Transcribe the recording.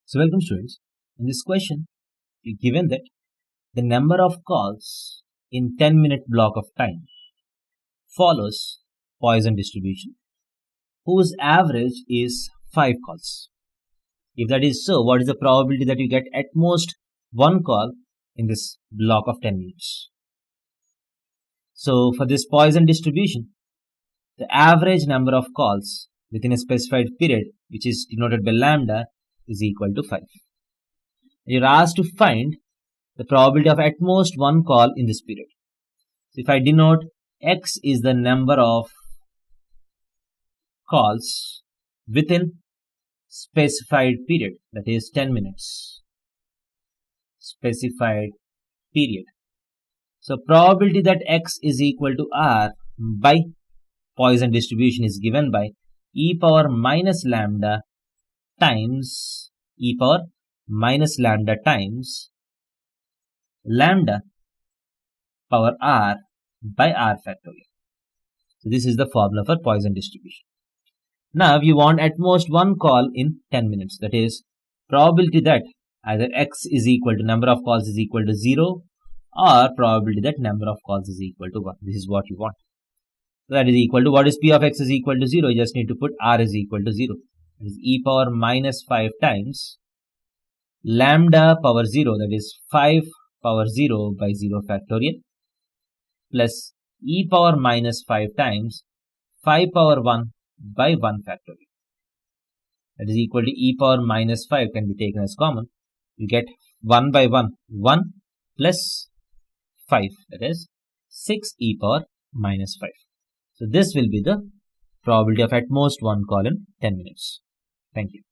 So welcome students. In this question, you're given that the number of calls in 10-minute block of time follows Poisson distribution, whose average is 5 calls. If that is so, what is the probability that you get at most one call in this block of 10 minutes? So for this Poisson distribution, the average number of calls within a specified period, which is denoted by lambda, is equal to 5. You're asked to find the probability of at most one call in this period. So if I denote x is the number of calls within specified period, that is 10 minutes, specified period. So probability that x is equal to r by Poisson distribution is given by e power minus lambda times e power minus lambda times lambda power r by r factorial. So this is the formula for Poisson distribution. Now you want at most one call in 10 minutes. That is probability that either x is equal to number of calls is equal to 0 or probability that number of calls is equal to 1. This is what you want. So that is equal to, what is p of x is equal to 0? You just need to put r is equal to 0. That is e power minus 5 times lambda power 0, that is 5 power 0 by 0 factorial, plus e power minus 5 times 5 power 1 by 1 factorial. That is equal to e power minus 5 can be taken as common. You get 1 by 1, 1 plus 5, that is 6 e power minus 5. So this will be the probability of at most one call in 10 minutes. Thank you.